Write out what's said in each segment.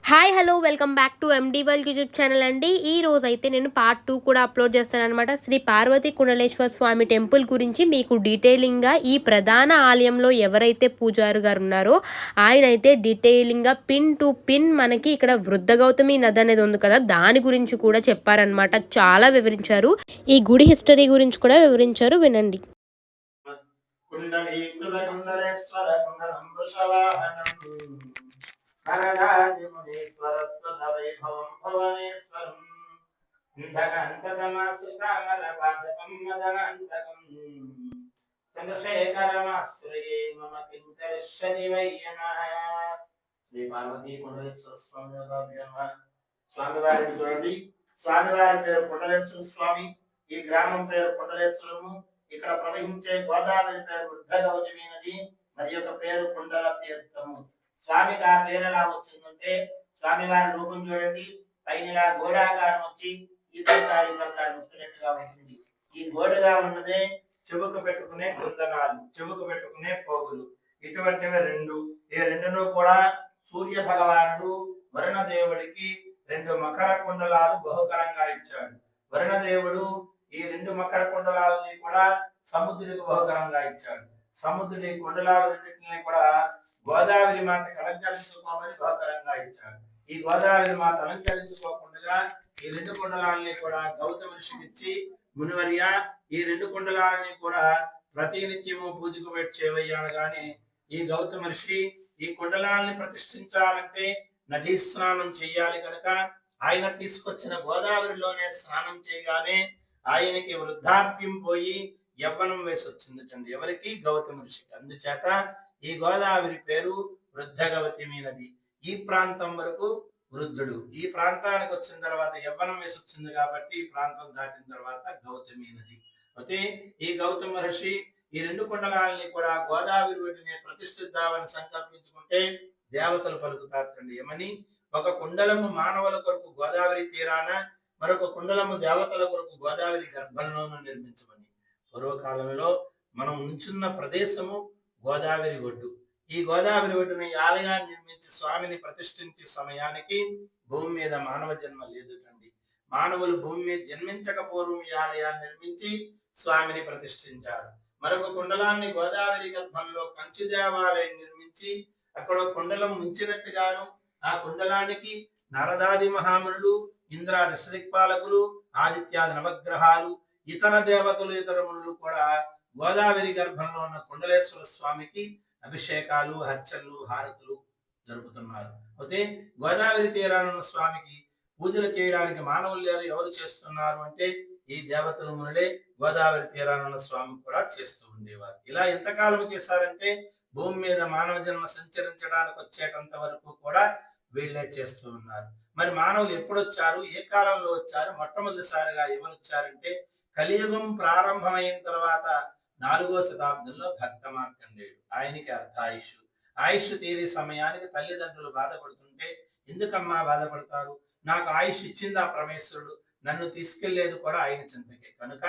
Hi hello welcome back to MD world YouTube channel అండి. ఈ రోజు అయితే నేను పార్ట్ 2 కూడా అప్లోడ్ చేస్తానన్నమాట. శ్రీ పార్వతీ కుండలేశ్వర స్వామి టెంపుల్ గురించి మీకు డీటెయిలింగ్గా ఈ ప్రధాన ఆలయంలో ఎవరైతే పూజారి గారు ఉన్నారో ఆయన అయితే డీటెయిలింగ్గా పిన్ టు పిన్ మనకి ఇక్కడ వృద్ధ గౌతమి నది అనేది ఉంది కదా, దాని గురించి కూడా చెప్పారనమాట. చాలా వివరించారు. ఈ గుడి హిస్టరీ గురించి కూడా వివరించారు, వినండి. కనరాజమునీశ్వరస్వదవైభవం భువనేశ్వరం ఇంధకంతతమాశ్రితామరపాదకం మదనంతకం చంద్రశేఖరమాశ్రయే మమ కింకరిష్యతి వయ్యమః. శ్రీ పార్వతీ కుండలేశ్వర స్వామి స్వామివారిని చూడండి. స్వామివారి పేరు కుండలేశ్వర స్వామి. ఈ గ్రామం పేరు కుండలేశ్వరము. ఇక్కడ ప్రవహించే గోదావరి పేరు వృద్ధ గౌతమి నది. మరి యొక్క పేరు కుండల తీర్థము. స్వామికి ఆ పేరు ఎలా వచ్చిందంటే స్వామివారి రూపం చూడండి. పైన గోడాకారం వచ్చి ఈ ముస్తున్నట్టుగా ఉంటుంది. ఈ గోడగా ఉన్నదే చెవుకు పెట్టుకునే కుందనాలు, చెవుకు పెట్టుకునే పోగులు. ఇటువంటివి రెండు. ఈ రెండును కూడా సూర్య భగవానుడు వరుణ దేవుడికి రెండు మకర కుండలాలు బహుకరంగా ఇచ్చాడు. వరుణ దేవుడు ఈ రెండు మకర కుండలాలని కూడా సముద్రుడికి బహుకరంగా ఇచ్చాడు. సముద్రుడి కుండలాలు రెండింటిని కూడా గోదావరి మాతకు అలంకరించుకోమని బహుకరంగా ఇచ్చాడు. ఈ గోదావరి మాత అలంకరించుకోకుండా ఈ రెండు కుండలాలని కూడా గౌతమ ఋషికి ఇచ్చి, మునివర్య ఈ రెండు కుండలాలని కూడా ప్రతినిత్యము పూజకు పెట్టేవయ్యాను గాని ఈ గౌతమ ఋషి ఈ కుండలాలని ప్రతిష్ఠించాలంటే నదీ స్నానం చేయాలి కనుక ఆయన తీసుకొచ్చిన గోదావరిలోనే స్నానం చేయగానే ఆయనకి వృద్ధాప్యం పోయి యవ్వనం వేసి వచ్చిందటండి. ఎవరికి? గౌతమ ఋషికి. అందుచేత ఈ గోదావరి పేరు వృద్ధ గౌతమి నది. ఈ ప్రాంతం వరకు వృద్ధుడు, ఈ ప్రాంతానికి వచ్చిన తర్వాత యవ్వనం వేసి వచ్చింది కాబట్టి ఈ ప్రాంతం దాటిన తర్వాత గౌతమి నది. అయితే ఈ గౌతమ ఋషి ఈ రెండు కుండలాలని కూడా గోదావరి వీటిని ప్రతిష్ఠిద్దామని సంకల్పించుకుంటే దేవతలు పలుకుతారండి. ఏమని? ఒక కుండలము మానవుల కొరకు గోదావరి తీరాన, మరొక కుండలము దేవతల కొరకు గోదావరి గర్భంలోనూ నిర్మించమని. పూర్వకాలంలో మనం ఉంచున్న ప్రదేశము గోదావరి ఒడ్డు. ఈ గోదావరి ఒడ్డుని ఆలయాన్ని నిర్మించి స్వామిని ప్రతిష్ఠించే సమయానికి భూమి మీద మానవ జన్మ లేదుటండి. మానవులు భూమి మీద జన్మించక పూర్వం ఈ ఆలయాన్ని నిర్మించి స్వామిని ప్రతిష్ఠించారు. మరొక కుండలాన్ని గోదావరి గర్భంలో కంచి దేవాలయం నిర్మించి అక్కడ కుండలం ముంచినట్టుగాను ఆ కుండలానికి నారదాది మహామునులు, ఇంద్రాది దిక్పాలకులు, ఆదిత్యాది నవగ్రహాలు, ఇతర దేవతలు, ఇతర మునులు కూడా గోదావరి గర్భంలో ఉన్న కుండలేశ్వర స్వామికి అభిషేకాలు, అర్చనలు, హారతులు జరుపుతున్నారు. అయితే గోదావరి తీరానున్న స్వామికి పూజలు చేయడానికి మానవులు ఎవరు చేస్తున్నారు అంటే ఈ దేవతలు మునులే గోదావరి తీరానున్న స్వామి కూడా చేస్తూ ఉండేవారు. ఇలా ఎంతకాలం చేశారంటే భూమి మీద మానవ జన్మ సంచరించడానికి వచ్చేటంత వరకు కూడా వీళ్ళే చేస్తూ ఉన్నారు. మరి మానవులు ఎప్పుడు వచ్చారు, ఏ కాలంలో వచ్చారు? మొట్టమొదటిసారిగా ఎవరు వచ్చారంటే కలియుగం ప్రారంభమైన తర్వాత 4వ శతాబ్దంలో భక్త మార్కండేయుడు. ఆయనకి అర్ధాయుష్. ఆయుష్ తీరే సమయానికి తల్లిదండ్రులు బాధపడుతుంటే, ఎందుకమ్మా బాధపడతారు? నాకు ఆయుష్ ఇచ్చింది ఆ పరమేశ్వరుడు, నన్ను తీసుకెళ్లేదు కూడా ఆయన చింతకే, కనుక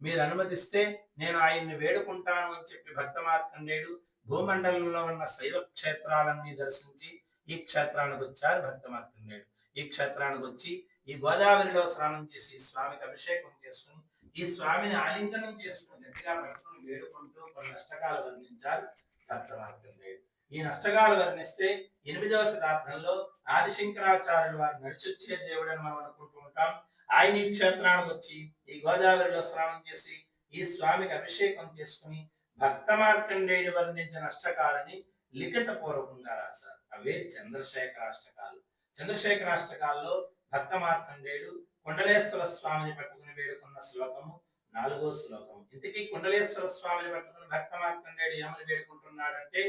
మీరు అనుమతిస్తే నేను ఆయన్ని వేడుకుంటాను అని చెప్పి భక్త మార్కండేయుడు భూమండలంలో ఉన్న శైవ క్షేత్రాలన్నీ దర్శించి ఈ క్షేత్రానికి వచ్చారు భక్త మార్కండేయుడు. ఈ క్షేత్రానికి వచ్చి ఈ గోదావరిలో స్నానం చేసి స్వామికి అభిషేకం చేసుకుని ఈ స్వామిని ఆలింగనం చేసుకుని గట్టిగా పట్టుకుని వేడుకుంటూ కొన్ని అష్టకాలు వర్ణించారు భక్త మార్కండేయుడు. ఈ నష్టకాలు వర్ణిస్తే 8వ శతాబ్దంలో ఆదిశంకరాచార్యులు వారు నడిచొచ్చే దేవుడు అని మనం అనుకుంటూ ఉంటాం. ఆయన ఈ క్షేత్రానికి వచ్చి ఈ గోదావరిలో స్నానం చేసి ఈ స్వామికి అభిషేకం చేసుకుని భక్త మార్కండేయుడు వర్ణించిన అష్టకాలని లిఖిత పూర్వకంగా రాశారు. అవే చంద్రశేఖరాష్టకాలు. చంద్రశేఖరాష్టకాల్లో భక్త మార్కండేయుడు కుండలేశ్వర స్వామిని పట్టుకుని వేడుకున్న శ్లోకము 4వ శ్లోకం. ఇంతకీ కుండలేశ్వర స్వామిని పట్టుకుని భక్త మార్కండేయుడు ఏమని వేడుకుంటున్నాడంటే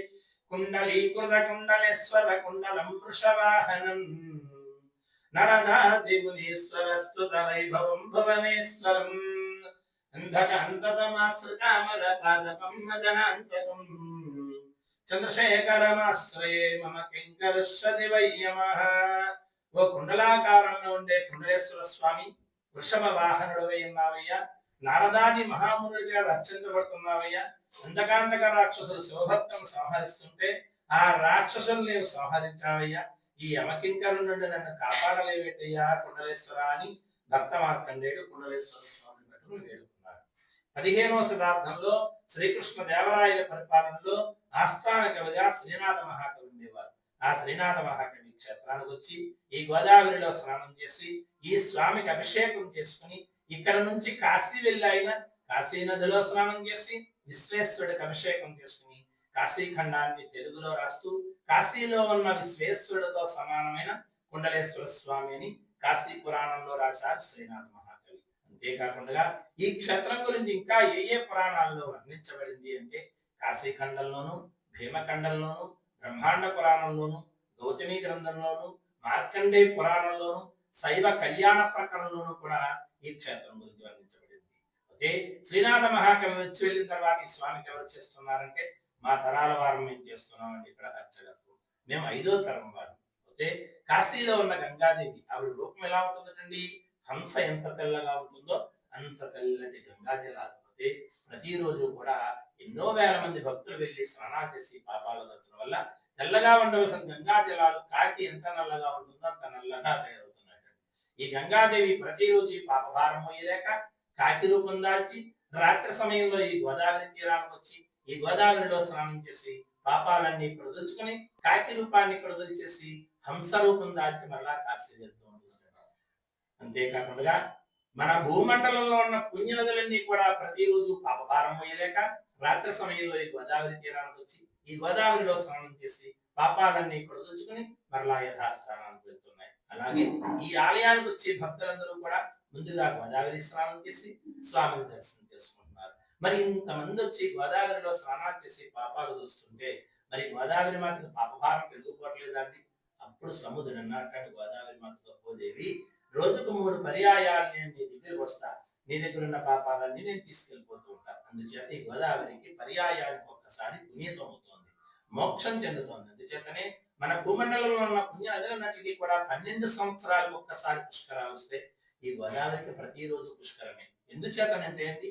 కుండలీకృత కుండలేశ్వర కుండలం వృషవాహనం నరనాథి మునీశ్వర స్తుత వైభవం భువనేశ్వరం అంధకాంతతమాశ్రితామల పాదపం మదనాంతకం చంద్రశేఖరమాశ్రయే మమ కింకరిష్యతి వయ్యమః. ఓ కుండలాకారంలో ఉండే కుండలేశ్వర స్వామి, వృషభ వాహనుడవై ఉన్నావయ్యా, నారదాది మహామునుల చేత అర్చించబడుతున్నావయ్యా. అంధకాంతక రాక్షసులు శివభక్తులను సంహరిస్తుంటే ఆ రాక్షసులు నీవు సంహరించావయ్యా. ఈ యమకింకరుల నుండి నన్ను కాపాడలేవేటయ్యా కుండలేశ్వర అని భక్త మార్కండేయుడు కుండలేశ్వర స్వామి పట్టుకుని వేడుకున్నాడు. 15వ శతాబ్దంలో శ్రీకృష్ణ దేవరాయల పరిపాలనలో ఆస్థాన కవిగా శ్రీనాథ మహాకవి ఉండేవారు. ఆ శ్రీనాథ మహాకవి క్షేత్రానికి వచ్చి ఈ గోదావరిలో స్నానం చేసి ఈ స్వామికి అభిషేకం చేసుకుని ఇక్కడ నుంచి కాశీ వెళ్ళి ఆయన కాశీ నదిలో స్నానం చేసి విశ్వేశ్వరుడికి అభిషేకం చేసుకుని కాశీఖండాన్ని తెలుగులో రాస్తూ కాశీలో ఉన్న విశ్వేశ్వరుడితో సమానమైన కుండలేశ్వర స్వామి అని కాశీ పురాణంలో రాశారు శ్రీనాథ మహాకవి. అంతేకాకుండా ఈ క్షేత్రం గురించి ఇంకా ఏ పురాణాల్లో వర్ణించబడింది అంటే కాశీఖండంలోను, భీమఖండంలోను, బ్రహ్మాండ పురాణంలోను, గౌతమి గ్రంథంలోను, మార్కండేయ పురాణంలోను, శైవ కళ్యాణ ప్రకరణంలోను కూడా ఈ క్షేత్రం గురించి వర్ణించబడింది. ఓకే, శ్రీనాథ మహాకవి వచ్చి వెళ్ళిన తర్వాత ఈ స్వామికి ఎవరు చేస్తున్నారంటే మా తరాల వారం మేము చేస్తున్నామండి. ఇక్కడ అర్చగకు మేము 5వ తరం వారు. ఓకే, కాశీలో ఉన్న గంగాదేవి ఆవిడ రూపం ఎలా ఉంటుందండి? హంస ఎంత తెల్లగా ఉంటుందో అంత తెల్లటి గంగాజలాలు. ఓకే, ప్రతిరోజు కూడా ఎన్నో వేల మంది భక్తులు వెళ్ళి స్నానాలు చేసి పాపాలు దర్శనం వల్ల తెల్లగా ఉండవలసిన గంగా జలాలు కాకి ఎంత నల్లగా ఉంటుందో అంత నల్లగా తయారవుతున్నాయి. ఈ గంగాదేవి ప్రతిరోజు ఈ పాపభారం మోయలేక కాకి రూపం దాల్చి రాత్రి సమయంలో ఈ గోదావరి తీరానికి వచ్చి ఈ గోదావరిలో స్నానం చేసి పాపాలన్నీ కొడుదలుచుకుని కాకి రూపాన్ని కొడుదల్చేసి హంస రూపం దాల్చి మరలా కాశీ వెళ్తూ ఉంటుంది. అంతేకాకుండా మన భూమండలంలో ఉన్న పుణ్య నదులన్నీ కూడా ప్రతిరోజు పాపభారం మోయలేక రాత్రి సమయంలో ఈ గోదావరి తీరానికి వచ్చి ఈ గోదావరిలో స్నానం చేసి పాపాలన్నీ కొడుదలుచుకుని మరలా యథాస్థానానికి వెళ్తున్నాయి. అలాగే ఈ ఆలయానికి వచ్చే భక్తులందరూ కూడా ముందుగా గోదావరి స్నానం చేసి స్వామిని దర్శనం చేసుకుంటున్నారు. మరి ఇంతమంది వచ్చి గోదావరిలో స్నానాలు చేసి పాపాలు చూస్తుంటే మరి గోదావరి మాతకు పాపభారం పెరిగిపోవట్లేదండి. అప్పుడు సముద్రం అన్నట్టు గోదావరి మాతతో పోదేవి రోజుకు 3 పర్యాయాలు నేను నీ దగ్గరికి వస్తా, నీ దగ్గర ఉన్న పాపాలన్నీ నేను తీసుకెళ్ళిపోతూ ఉంటాను. అందుచేత ఈ గోదావరికి పర్యాయానికి ఒక్కసారి పుణ్యతం అవుతోంది, మోక్షం చెందుతోంది. అందుచేతనే మన భూమండలంలో ఉన్న పుణ్య నదులన్నిటికీ కూడా 12 సంవత్సరాలకు ఒక్కసారి పుష్కరాలు వస్తే ఈ గోదావరికి ప్రతిరోజు పుష్కరమే. ఎందుచేతనంటే అండి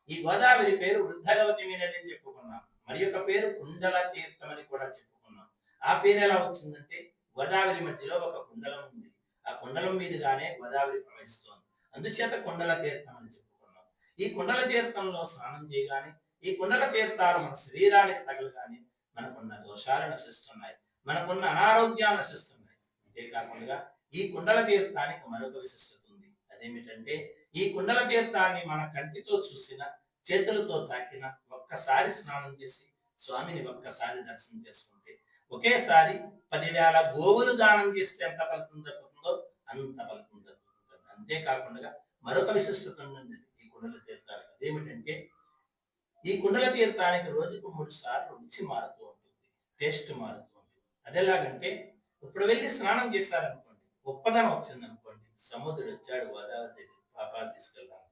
ఈ గోదావరి పేరు వృద్ధగవతి నది అని చెప్పుకున్నాం. మరి యొక్క పేరు కుండల తీర్థం అని కూడా చెప్పుకున్నాం. ఆ పేరు ఎలా వచ్చిందంటే గోదావరి మధ్యలో ఒక కుండలం ఉంది, ఆ కుండలం మీదుగానే గోదావరి ప్రవహిస్తోంది. అందుచేత కుండల తీర్థం అని చెప్పుకున్నాం. ఈ కుండల తీర్థంలో స్నానం చేయగానే ఈ కుండల తీర్థాలు మన శరీరానికి తగలగానే మనకున్న దోషాలు నశిస్తున్నాయి, మనకున్న అనారోగ్యాలు నశిస్తున్నాయి. అంతేకాకుండా ఈ కుండల తీర్థానికి మరొక విశిష్టత ఉంది. అదేమిటంటే ఈ కుండల తీర్థాన్ని మన కంటితో చూసిన, చేతులతో తాకిన, ఒక్కసారి స్నానం చేసి స్వామిని ఒక్కసారి దర్శనం చేసుకుంటే ఒకేసారి 10,000 గోవులు దానం చేస్తే ఎంత ఫలితం దక్కుతుందో అంత ఫలితం దక్కుతుంది. అంతేకాకుండా మరొక విశిష్టత ఉంది ఈ కుండల తీర్థానికి. అదేమిటంటే ఈ కుండల తీర్థానికి రోజుకు 3 సార్లు రుచి మారుతూ ఉంటుంది, టేస్ట్ మారుతూ ఉంటుంది. అదేలాగంటే ఇప్పుడు వెళ్ళి స్నానం చేశారనుకోండి, ఉప్పదనం వచ్చింది అనుకోండి, సముద్రుడు వచ్చాడు గోదావరి దగ్గర పాపాలు తీసుకెళ్ళాలి,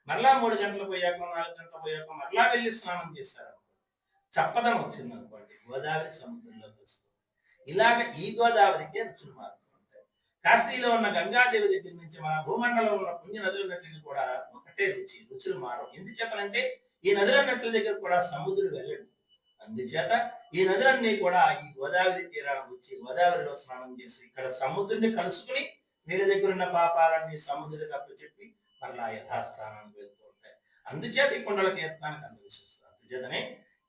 మరలా 3 గంటలు పోయాక 4 గంటలు పోయాక మరలా వెళ్ళి స్నానం చేశారనుకోండి, చప్పదనం వచ్చింది అనుకోండి, గోదావరి సముద్రంలోకి వస్తుంది. ఇలాగ ఈ గోదావరికి రుచులు మారుతూ ఉంటాయి. కాశీలో ఉన్న గంగాదేవి దగ్గర నుంచి మన భూమండలంలో ఉన్న పుణ్య నదులన్నిటికీ కూడా ఒకటే రుచి, రుచులు మారవు. ఎందుచేతనంటే ఈ నదులన్నిటి దగ్గర కూడా సముద్రుడు వెళ్ళడు. అందుచేత ఈ నదులన్నీ కూడా ఈ గోదావరి తీరానికి వచ్చి గోదావరిలో స్నానం చేసి ఇక్కడ సముద్రుని కలుసుకుని వీళ్ళ దగ్గర ఉన్న పాపాలన్నీ సముద్రుడికి అప్పచెప్పి మరలా యథాస్థానానికి వెళ్తూ ఉంటాయి. అందుచేత ఈ కుండల తీర్థానికి అంత విశిష్టత. అందుచేతనే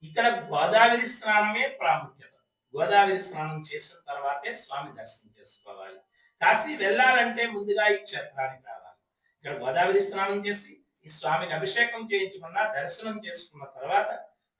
ఇక్కడ గోదావరి స్నానమే ప్రాముఖ్యత. గోదావరి స్నానం చేసిన తర్వాతే స్వామి దర్శనం చేసుకోవాలి. కాశీ వెళ్ళాలంటే ముందుగా ఈ క్షేత్రానికి రావాలి. ఇక్కడ గోదావరి స్నానం చేసి ఈ స్వామికి అభిషేకం చేయించుకున్న, దర్శనం చేసుకున్న తర్వాత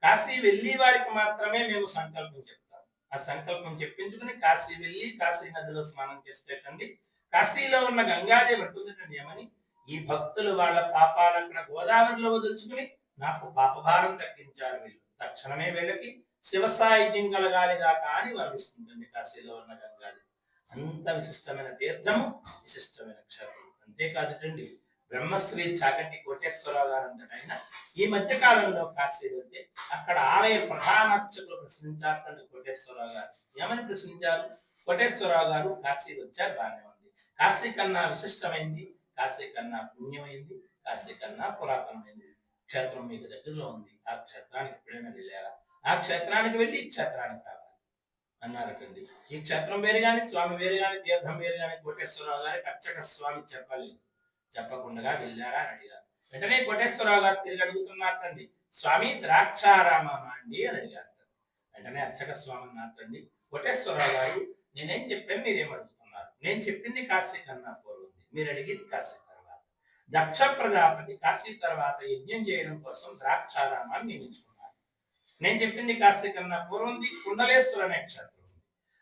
కాశీ వెళ్ళి వారికి మాత్రమే మేము సంకల్పం చెప్తాం. ఆ సంకల్పం చెప్పించుకుని కాశీ వెళ్ళి కాశీ నదిలో స్నానం చేస్తేటండి కాశీలో ఉన్న గంగాదేవి అంటుందండి ఏమని, ఈ భక్తులు వాళ్ళ పాపాలు అక్కడ గోదావరిలో వదులుచుకుని నాకు పాపభారం తగ్గించారు వీళ్ళు, తక్షణమే వీళ్ళకి శివసాయుధ్యం కలగాలిగా అని వర్ణిస్తుందండి కాశీలో ఉన్న గంగాదేవి. అంత విశిష్టమైన తీర్థము, విశిష్టమైన క్షేత్రం. అంతేకాదుటండి బ్రహ్మశ్రీ చాగంటి కోటేశ్వరరావు గారు అంతట ఆయన ఈ మధ్య కాలంలో కాశీ వెళ్తే అక్కడ ఆలయ ప్రధాన అర్చకులు ప్రశ్నించారు. కోటేశ్వరరావు గారు ఏమని ప్రశ్నించారు? కోటేశ్వరరావు గారు కాశీ వచ్చారు, బాగానే ఉంది, కాశీ కన్నా విశిష్టమైంది, కాశీ కన్నా పుణ్యమైంది, కాశీ కన్నా పురాతనమైంది క్షేత్రం మీకు దగ్గరలో ఉంది, ఆ క్షేత్రానికి ఎప్పుడైనా వెళ్ళారా? ఆ క్షేత్రానికి వెళ్ళి ఈ క్షేత్రానికి రావాలి. అన్నారటండి. ఈ క్షేత్రం పేరు గాని, స్వామి పేరు గాని, తీర్థం పేరు గాని కోటేశ్వరరావు గారికి అర్చక స్వామి చెప్పలేదు. చెప్పకుండా వెళ్ళారా అని అడిగారు. వెంటనే కోటేశ్వరరావు గారు తిరిగి అడుగుతున్నారటండి, స్వామి ద్రాక్షారామమా అండి అని అడిగారు. వెంటనే అర్చక స్వామి అన్నారటండి, కోటేశ్వరరావు గారు నేనేం చెప్పాను మీరేం అడుగుతున్నారు? నేను చెప్పింది కాశీ కన్నా పూర్వం, మీరు అడిగింది కాశీ తర్వాత. దక్ష ప్రజాపతి కాశీ తర్వాత యజ్ఞం చేయడం కోసం ద్రాక్షారామాన్ని నియమించుకున్నారు. నేను చెప్పింది కాశీ కన్నా పూర్వంది కుండలేశ్వర అనే క్షేత్రం ఉంది.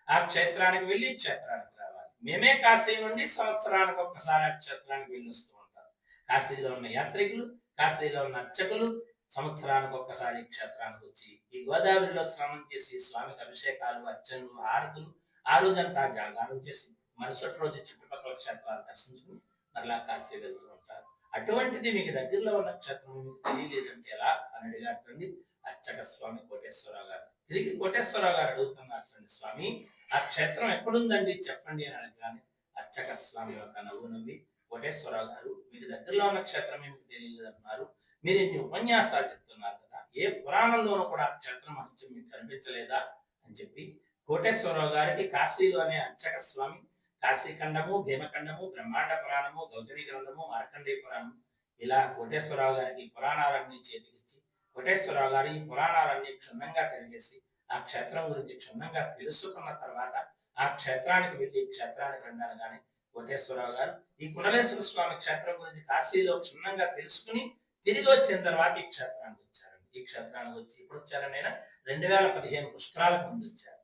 ఆ క్షేత్రానికి వెళ్ళి క్షేత్రానికి రావాలి. మేమే కాశీ నుండి సంవత్సరానికి ఒక్కసారి ఆ క్షేత్రానికి వెళ్ళి వస్తూ ఉంటారు. కాశీలో ఉన్న యాత్రికులు, కాశీలో ఉన్న అర్చకులు సంవత్సరానికి ఒక్కసారి క్షేత్రానికి వచ్చి ఈ గోదావరిలో స్నానం చేసి స్వామికి అభిషేకాలు, అర్చనలు, హారతులు, ఆ రోజంతా జాగారం చేసి మరుసటి రోజు చుట్టుపక్కల క్షేత్రాలు దర్శించుకుని మరలా కాశీ వెళ్తూ ఉంటారు. అటువంటిది మీకు దగ్గరలో ఉన్న క్షేత్రం మీకు తెలియలేదంటే ఎలా అని అడిగారండి అర్చక స్వామి కోటేశ్వరరావు గారు. తిరిగి కోటేశ్వరరావు గారు అడుగుతున్నారు, స్వామి ఆ క్షేత్రం ఎక్కడుందండి చెప్పండి అని అడగగానే అర్చక స్వామి యొక్క నవ్వు నవ్వి, కోటేశ్వరరావు గారు మీకు దగ్గరలో ఉన్న క్షేత్రం మీకు తెలియదు అంటున్నారు, మీరు ఇన్ని ఉపన్యాసాలు చెప్తున్నారు కదా, ఏ పురాణంలోనూ కూడా ఆ క్షేత్రం మంచి మీకు కనిపించలేదా అని చెప్పి కోటేశ్వరరావు గారికి కాశీలోనే అర్చక స్వామి కాశీఖండము, భీమఖండము, బ్రహ్మాండ పురాణము, గౌతమి గ్రంథము, మార్కండేయ పురాణము ఇలా కోటేశ్వరరావు గారికి పురాణాలన్నీ చేతికిచ్చి కోటేశ్వరరావు గారు ఈ పురాణాలన్నీ క్షుణ్ణంగా తిరిగేసి ఆ క్షేత్రం గురించి క్షుణ్ణంగా తెలుసుకున్న తర్వాత ఆ క్షేత్రానికి వెళ్ళి క్షేత్రానికి రండాను కానీ కోటేశ్వరరావు గారు ఈ కుండలేశ్వర స్వామి క్షేత్రం గురించి కాశీలో క్షుణ్ణంగా తెలుసుకుని తిరిగి వచ్చిన తర్వాత ఈ క్షేత్రానికి వచ్చారండి. ఈ క్షేత్రానికి వచ్చి ఇప్పుడు వచ్చారని 2015 పుష్కరాలకు ముందు వచ్చారు.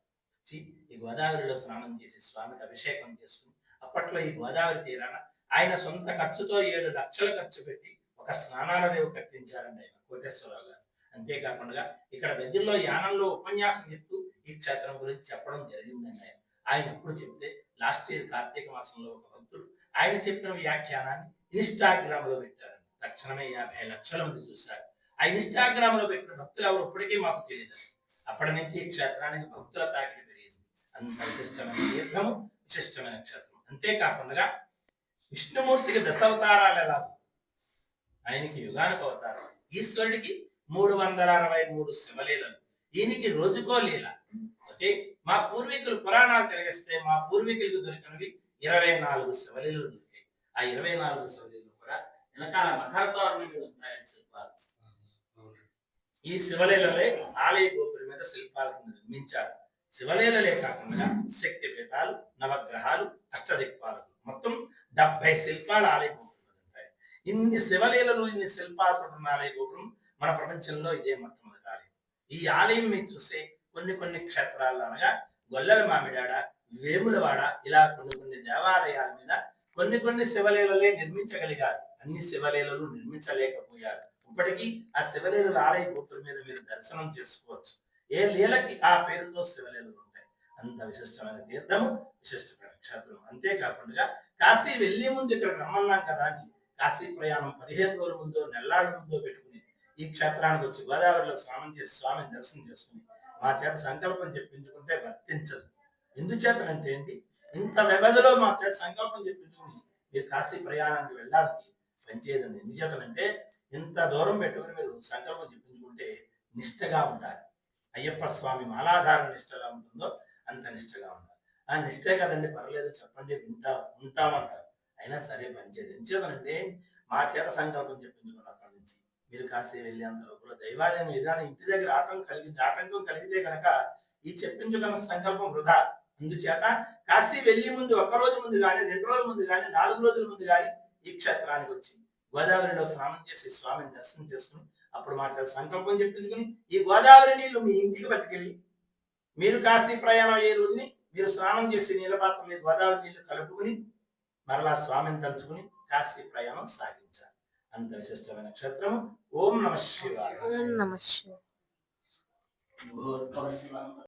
ఈ గోదావరిలో స్నానం చేసి స్వామికి అభిషేకం చేసుకుని అప్పట్లో ఈ గోదావరి తీరాన ఆయన సొంత ఖర్చుతో 7 లక్షలు ఖర్చు పెట్టి ఒక స్నానాల రేవు కట్టించారండి ఆయన కోటేశ్వరరావు గారు. అంతేకాకుండా ఇక్కడ దగ్గరలో యానంలో ఉపన్యాసం చెప్తూ ఈ క్షేత్రం గురించి చెప్పడం జరిగిందండి. ఆయన ఎప్పుడు చెప్తే లాస్ట్ ఇయర్ కార్తీక మాసంలో ఒక భక్తుడు ఆయన చెప్పిన వ్యాఖ్యానాన్ని ఇన్స్టాగ్రామ్ లో పెట్టారండి. తక్షణమే 50 లక్షల మంది చూశారు. ఆ ఇన్స్టాగ్రామ్ లో పెట్టిన భక్తులు ఎవరు ఇప్పటికీ మాకు తెలియదు. అప్పటి నుంచి ఈ క్షేత్రానికి భక్తుల తాకిడి పెరిగింది. అంత విశిష్టమైన తీర్థము, విశిష్టమైన క్షేత్రం. అంతేకాకుండా విష్ణుమూర్తికి దశావతారాలు ఎలా, ఆయనకి యుగానికి అవతారం, ఈశ్వరుడికి 363 శివలీలలు, ఈయనకి రోజుకో లీల. ఓకే, మా పూర్వీకులు పురాణాలు తిరిగిస్తే మా పూర్వీకులకు దొరికినవి 24 శివలీలలు దొరికాయి. ఆ 24 శివలీలలు కూడా వెనకాల మకరతోరణం మీద ఉంటాయని శిల్పాలు. ఈ శివలీలలే ఆలయ గోపురం మీద శిల్పాలు నిర్మించారు. శివలీలలే కాకుండా శక్తి పీఠాలు, నవగ్రహాలు, అష్టదిక్పాలకులు మొత్తం 70 శిల్పాలు ఆలయ గోపురం మీద ఉంటాయి. ఇన్ని శివలీలలు, ఇన్ని శిల్పాలతో ఉన్న ఆలయ గోపురం మన ప్రపంచంలో ఇదే మొట్టమొదటి ఆలయం. ఈ ఆలయం మీరు చూసే కొన్ని క్షేత్రాల్లో అనగా గొల్లల మామిడాడ, వేములవాడ ఇలా కొన్ని దేవాలయాల మీద కొన్ని శివలీలలే నిర్మించగలిగారు. అన్ని శివలీలలు నిర్మించలేకపోయారు. ఇప్పటికీ ఆ శివలీలల ఆలయ గోపురం మీద మీరు దర్శనం చేసుకోవచ్చు. ఏ లీలకి ఆ పేరుతో శివలీలలు ఉంటాయి. అంత విశిష్టమైన తీర్థము, విశిష్టమైన క్షేత్రం. అంతేకాకుండా కాశీ వెళ్లే ముందు ఇక్కడ రమ్మన్నాం కదా అని కాశీ ప్రయాణం 15 రోజుల ముందో నెల్లాళ్ళ ముందో పెట్టుకుని ఈ క్షేత్రానికి వచ్చి గోదావరిలో స్నానం చేసి స్వామిని దర్శనం చేసుకుని మా చేత సంకల్పం చెప్పించుకుంటే వర్తించదు. ఎందుచేతనంటే ఏంటి, ఇంత వ్యవధిలో మా చేత సంకల్పం చెప్పించుకుని మీరు కాశీ ప్రయాణానికి వెళ్ళడానికి పనిచేయదండి. ఎందుచేతనంటే ఇంత దూరం పెట్టుకుని మీరు సంకల్పం చెప్పించుకుంటే నిష్టగా ఉండాలి. అయ్యప్ప స్వామి మాలాధారణ నిష్టగా ఉంటుందో అంత నిష్టగా ఉండాలి. ఆ నిష్టే కదండి, పర్లేదు చెప్పండి ఉంటామంటారు, అయినా సరే పనిచేయదు. ఎందుచేతనంటే మా చేత సంకల్పం చెప్పించుకున్నప్పటి నుంచి మీరు కాశీ వెళ్ళేంత లోపల దైవాలయం ఏదైనా ఇంటి దగ్గర ఆటంకం కలిగితే కనుక ఈ చెప్పించుకున్న సంకల్పం వృధా. అందుచేత కాశీ వెళ్లి ముందు 1 రోజు ముందు కానీ, 2 రోజుల ముందు కానీ, 4 రోజుల ముందు కానీ ఈ క్షేత్రానికి వచ్చి గోదావరిలో స్నానం చేసి స్వామిని దర్శనం చేసుకుని అప్పుడు మా చేత సంకల్పం చెప్పించుకుని ఈ గోదావరి నీళ్లు మీ ఇంటికి పట్టుకెళ్ళి మీరు కాశీ ప్రయాణం అయ్యే రోజుని మీరు స్నానం చేసి నీళ్ళ పాత్రలో గోదావరి నీళ్లు కలుపుకుని మరలా స్వామిని తలుచుకుని కాశీ ప్రయాణం సాగించాలి. అంత విశిష్టమైన క్షేత్రము. ఓం నమః శివాయ.